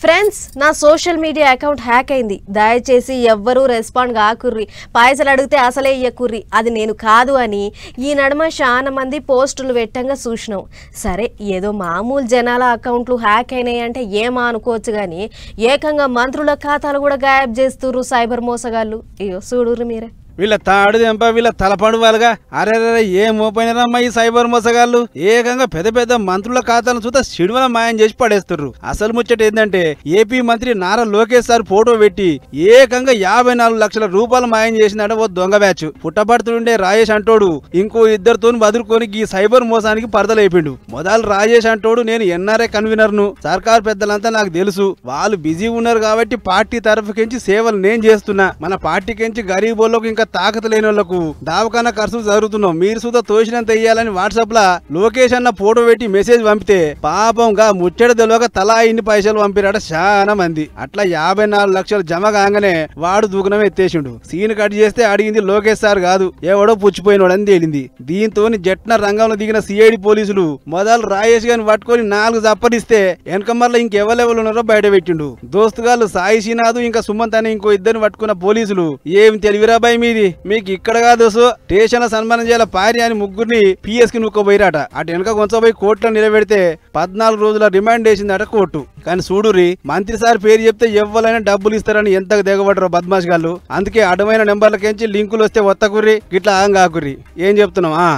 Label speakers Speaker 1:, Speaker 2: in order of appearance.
Speaker 1: Friends, నా social media account hack అయింది. దయచేసి ఎవ్వరూ రెస్పాండ్ కాకుర్రి. పైసలు అడిగితే అసలే ఇయ్యకుర్రి, అది నేను కాదు అని ఈ నడుమ చాలా మంది పోస్టులు పెట్టంగా చూసినాం. సరే, ఏదో మామూలు జనాల అకౌంట్లు హ్యాక్ అయినాయి అంటే ఏమా అనుకోవచ్చు, కానీ ఏకంగా మంత్రుల ఖాతాలు కూడా గాయబ్ చేస్తుర్రు సైబర్ మోసగాళ్ళు. అయ్యో చూడుర్రి మీరే.
Speaker 2: వీళ్ళ తాడు దెంప వీళ్ళ తలపండు వాళ్ళగా అరే ఏం మోపోయినారమ్మా ఈ సైబర్ మోసగాళ్ళు. ఏకంగా పెద్ద పెద్ద మంత్రుల ఖాతాలను చూత సిడిమల మాయం చేసి పడేస్తుర్రు. అసలు ముచ్చట ఏంటంటే ఏపీ మంత్రి నారా లోకేష్ సార్ ఫోటో పెట్టి ఏకంగా 54 లక్షల రూపాయలు మాయం చేసిందట ఓ దొంగ బ్యాచ్. పుట్టపడుతుండే రాజేష్ అంటోడు ఇంకో ఇద్దరితో వదులుకొని ఈ సైబర్ మోసానికి పరదలైపోయిండు. మొదలు రాజేష్ అంటోడు నేను ఎన్ఆర్ఐ కన్వీనర్ను, సర్కార్ పెద్దలంతా నాకు తెలుసు, వాళ్ళు బిజీ ఉన్నారు కాబట్టి పార్టీ తరఫుకించి సేవలు నేను చేస్తున్నా, మన పార్టీకించి గరీబోళ్ళకు ఇంకా తాకత లేని వాళ్లకు దావకాన ఖర్చులు జరుగుతున్నాం, మీరు సుధా తోసినంత ఇయ్యాలని వాట్సాప్ లా లోకేష్ అన్న ఫోటో పెట్టి మెసేజ్ పంపితే పాపంగా ముచ్చట తెలియక తలా ఇన్ని పైసలు పంపిరాట చాలా మంది. అట్లా 54 లక్షలు జమ కాగానే వాడు దూకనం ఎత్తేసిండు. సీన్ కట్ చేస్తే అడిగింది లోకేష్ సార్ కాదు, ఎవడో పుచ్చిపోయినోడని తేలింది. దీంతో జట్న రంగంలో దిగిన సిఐడి పోలీసులు మొదలు రాయేష్ గారిని పట్టుకొని 4 చప్పరిస్తే వెనకమల్ల ఇంకెవరెవరు ఉన్నారో బయట పెట్టిండు. దోస్తుగాళ్ళు సాయి శ్రీనాథ్ ఇంకా సుమంత్ అని ఇంకో ఇద్దరిని పట్టుకున్న పోలీసులు ఏం తెలివిరాబాయి మీది, మీకు ఇక్కడ కాదు స్టేషన్ సన్మానం చేయాల పారి అని ముగ్గురిని పిఎస్ కి నూక్కోపోయిరాట. అటు వెనక కొంచెంపోయి కోర్టులో నిలబెడితే 14 రోజుల రిమాండ్ వేసిందట కోర్టు. కానీ చూడురి, మంత్రి సార్ పేరు చెప్తే ఎవ్వరైనా డబ్బులు ఇస్తారని ఎంత దిగబడరు బద్మాష్ గాళ్ళు. అందుకే అడ్డమైన నెంబర్లకించి లింకులు వస్తే ఒత్తకుర్రి, గిట్లా ఆంగాకుర్రి. ఏం చెప్తున్నావా?